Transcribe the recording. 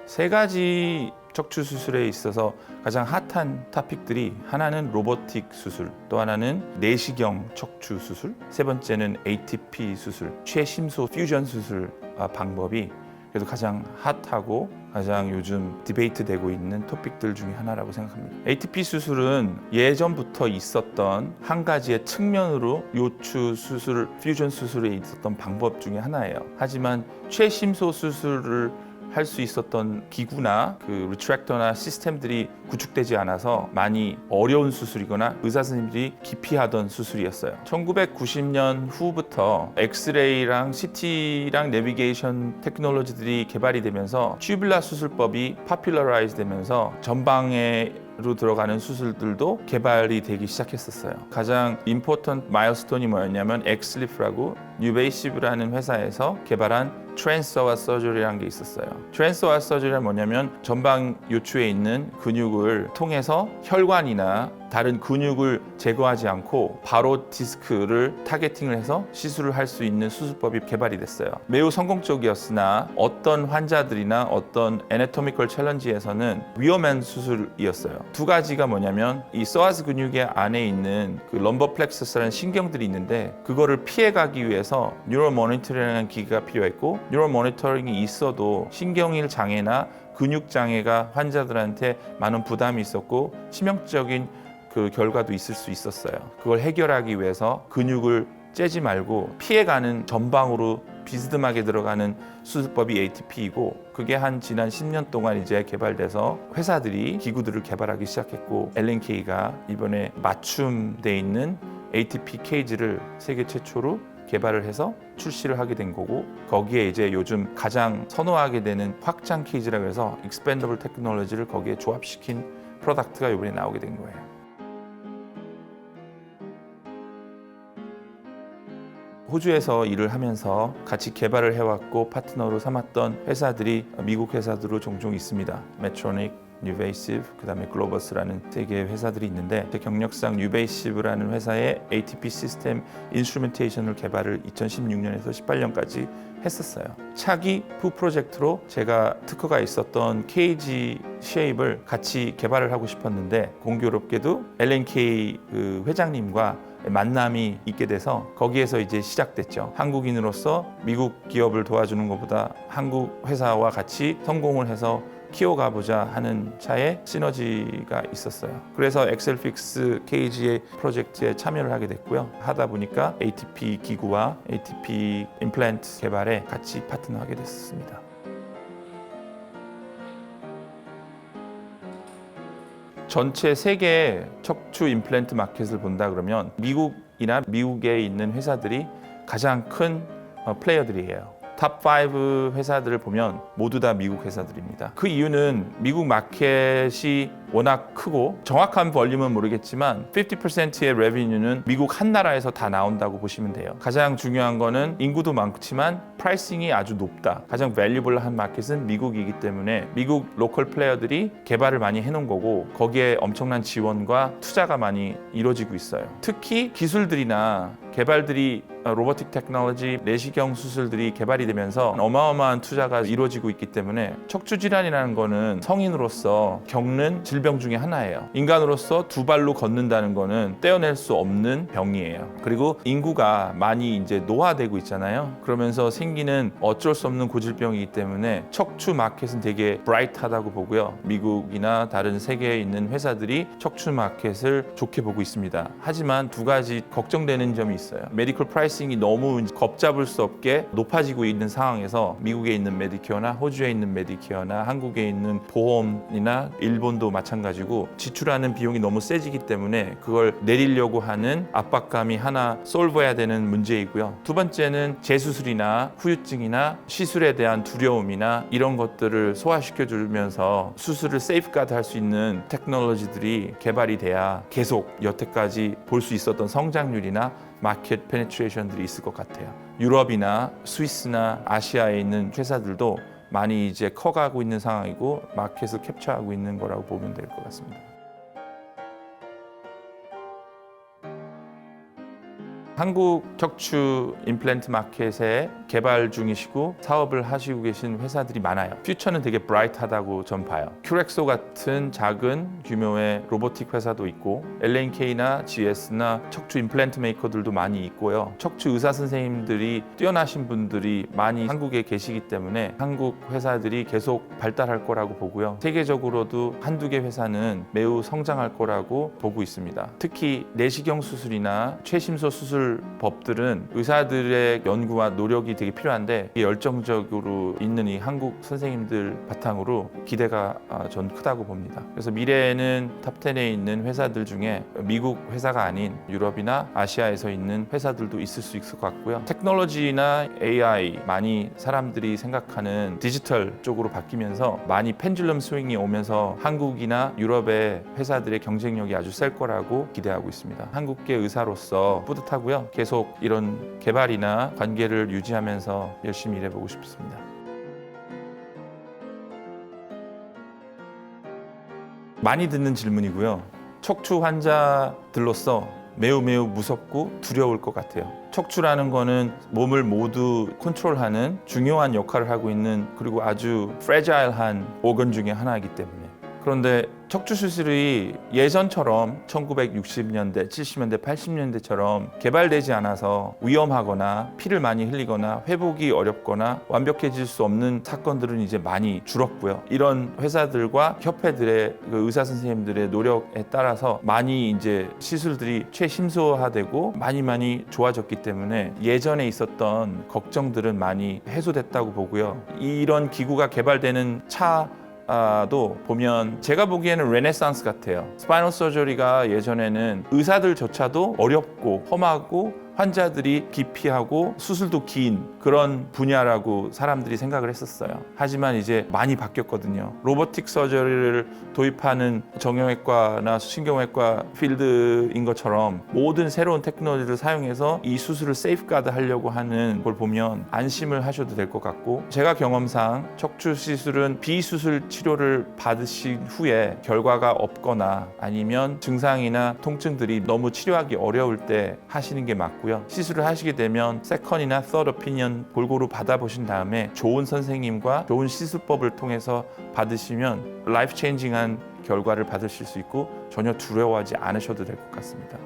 세 가지 척추 수술에 있어서 가장 핫한 토픽들이 하나는 로보틱 수술, 또 하나는 내시경 척추 수술, 세 번째는 ATP 수술, 최심소 퓨전 수술 방법이 그래도 가장 핫하고 가장 요즘 디베이트 되고 있는 토픽들 중에 하나라고 생각합니다. ATP 수술은 예전부터 있었던 한 가지의 측면으로 요추 수술, 퓨전 수술에 있었던 방법 중에 하나예요. 하지만 최심소 수술을 할 수 있었던 기구나 그 리트랙터나 시스템들이 구축되지 않아서 많이 어려운 수술이거나 의사 선생님들이 기피하던 수술이었어요. 1990년 후부터 엑스레이랑 CT랑 내비게이션 테크놀로지들이 개발이 되면서 튜뷸라 수술법이 파퓰러라이즈 되면서 전방으로 들어가는 수술들도 개발이 되기 시작했었어요. 가장 임포턴트 마일스톤이 뭐였냐면 엑슬리프라고 뉴베이시브라는 회사에서 개발한 트랜스오어 서저리라는 게 있었어요. 트랜스오어 서저리는 뭐냐면 전방 요추에 있는 근육을 통해서 혈관이나 다른 근육을 제거하지 않고 바로 디스크를 타겟팅을 해서 시술을 할 수 있는 수술법이 개발이 됐어요. 매우 성공적이었으나 어떤 환자들이나 어떤 애너토미컬 챌린지에서는 위험한 수술이었어요. 두 가지가 뭐냐면 이 소아스 근육의 안에 있는 그 럼버 플렉서스라는 신경들이 있는데 그거를 피해가기 위해서 뉴럴 모니터링이라는 기기가 필요했고 뉴럴 모니터링이 있어도 신경일 장애나 근육 장애가 환자들한테 많은 부담이 있었고 치명적인 그 결과도 있을 수 있었어요. 그걸 해결하기 위해서 근육을 째지 말고 피해가는 전방으로 비스듬하게 들어가는 수술법이 ATP이고 그게 한 지난 10년 동안 이제 개발돼서 회사들이 기구들을 개발하기 시작했고 L&K가 이번에 맞춤돼 있는 ATP 케이지를 세계 최초로 개발을 해서 출시를 하게 된 거고 거기에 이제 요즘 가장 선호하게 되는 확장 케이지라고 해서 익스펜더블 테크놀로지를 거기에 조합시킨 프로덕트가 이번에 나오게 된 거예요. 호주에서 일을 하면서 같이 개발을 해왔고 파트너로 삼았던 회사들이 미국 회사들로 종종 있습니다. 메트로닉, 뉴베이시브, 그다음에 글로버스라는 세 개의 회사들이 있는데 제 경력상 뉴베이시브라는 회사의 ATP 시스템 인스트루멘테이션을 개발을 2016년에서 18년까지 했었어요. 차기 후 프로젝트로 제가 특허가 있었던 케이지 쉐입을 같이 개발을 하고 싶었는데 공교롭게도 L&K 그 회장님과 만남이 있게 돼서 거기에서 이제 시작됐죠. 한국인으로서 미국 기업을 도와주는 것보다 한국 회사와 같이 성공을 해서 키워가보자 하는 차에 시너지가 있었어요. 그래서 엑셀픽스 케이지의 프로젝트에 참여를 하게 됐고요. 하다 보니까 ATP 기구와 ATP 임플란트 개발에 같이 파트너하게 됐습니다. 전체 세계 척추 임플란트 마켓을 본다 그러면 미국이나 미국에 있는 회사들이 가장 큰 플레이어들이에요. 탑5 회사들을 보면 모두 다 미국 회사들입니다. 그 이유는 미국 마켓이 워낙 크고 정확한 볼륨은 모르겠지만 50%의 레비뉴는 미국 한 나라에서 다 나온다고 보시면 돼요. 가장 중요한 거는 인구도 많지만 프라이싱이 아주 높다. 가장 밸류블한 마켓은 미국이기 때문에 미국 로컬 플레이어들이 개발을 많이 해놓은 거고 거기에 엄청난 지원과 투자가 많이 이루어지고 있어요. 특히 기술들이나 개발들이 로보틱 테크놀로지, 내시경 수술들이 개발이 되면서 어마어마한 투자가 이루어지고 있기 때문에 척추 질환이라는 거는 성인으로서 겪는 질병 중에 하나예요. 인간으로서 두 발로 걷는다는 거는 떼어낼 수 없는 병이에요. 그리고 인구가 많이 이제 노화되고 있잖아요. 그러면서 생기는 어쩔 수 없는 고질병이기 때문에 척추 마켓은 되게 브라이트하다고 보고요. 미국이나 다른 세계에 있는 회사들이 척추 마켓을 좋게 보고 있습니다. 하지만 두 가지 걱정되는 점이 있어요. 메디컬 프라이싱이 너무 걷잡을 수 없게 높아지고 있는 상황에서 미국에 있는 메디케어나 호주에 있는 메디케어나 한국에 있는 보험이나 일본도 마찬가지고 지출하는 비용이 너무 세지기 때문에 그걸 내리려고 하는 압박감이 하나 솔브해야 되는 문제이고요. 두 번째는 재수술이나 후유증이나 시술에 대한 두려움이나 이런 것들을 소화시켜 주면서 수술을 세이프가드 할 수 있는 테크놀로지들이 개발이 돼야 계속 여태까지 볼 수 있었던 성장률이나 마켓 페네트레이션들이 있을 것 같아요. 유럽이나 스위스나 아시아에 있는 회사들도 많이 이제 커가고 있는 상황이고 마켓을 캡처하고 있는 거라고 보면 될 것 같습니다. 한국 척추 임플란트 마켓에 개발 중이시고 사업을 하시고 계신 회사들이 많아요. 퓨처는 되게 브라이트하다고 전 봐요. 큐렉소 같은 작은 규모의 로보틱 회사도 있고 LNK나 GS나 척추 임플란트 메이커들도 많이 있고요. 척추 의사 선생님들이 뛰어나신 분들이 많이 한국에 계시기 때문에 한국 회사들이 계속 발달할 거라고 보고요. 세계적으로도 한두 개 회사는 매우 성장할 거라고 보고 있습니다. 특히 내시경 수술이나 최심소 수술법들은 의사들의 연구와 노력이 되게 필요한데 열정적으로 있는 이 한국 선생님들 바탕으로 기대가 전 크다고 봅니다. 그래서 미래에는 탑10에 있는 회사들 중에 미국 회사가 아닌 유럽이나 아시아에서 있는 회사들도 있을 수 있을 것 같고요. 테크놀로지나 AI 많이 사람들이 생각하는 디지털 쪽으로 바뀌면서 많이 펜듈럼 스윙이 오면서 한국이나 유럽의 회사들의 경쟁력이 아주 셀 거라고 기대하고 있습니다. 한국계 의사로서 뿌듯하고요. 계속 이런 개발이나 관계를 유지하면서 열심히 일해보고 싶습니다. 많이 듣는 질문이고요. 척추 환자들로서 매우 무섭고 두려울 것 같아요. 척추라는 거는 몸을 모두 컨트롤하는 중요한 역할을 하고 있는 그리고 아주 프레자일한 오건 중에 하나이기 때문에 그런데 척추 수술이 예전처럼 1960년대, 70년대, 80년대처럼 개발되지 않아서 위험하거나 피를 많이 흘리거나 회복이 어렵거나 완벽해질 수 없는 사건들은 이제 많이 줄었고요. 이런 회사들과 협회들의 의사 선생님들의 노력에 따라서 많이 이제 시술들이 최심소화되고 많이 좋아졌기 때문에 예전에 있었던 걱정들은 많이 해소됐다고 보고요. 이런 기구가 개발되는 도 보면 제가 보기에는 레네상스 같아요. 스파이널 서저리가 예전에는 의사들조차도 어렵고 험하고 환자들이 기피하고 수술도 긴 그런 분야라고 사람들이 생각을 했었어요. 하지만 이제 많이 바뀌었거든요. 로보틱 서저리를 도입하는 정형외과나 신경외과 필드인 것처럼 모든 새로운 테크놀로지를 사용해서 이 수술을 세이프가드 하려고 하는 걸 보면 안심을 하셔도 될 것 같고 제가 경험상 척추 시술은 비수술 치료를 받으신 후에 결과가 없거나 아니면 증상이나 통증들이 너무 치료하기 어려울 때 하시는 게 맞고 시술을 하시게 되면 세컨이나 third opinion 골고루 받아보신 다음에 좋은 선생님과 좋은 시술법을 통해서 받으시면 라이프 체인징한 결과를 받으실 수 있고 전혀 두려워하지 않으셔도 될 것 같습니다.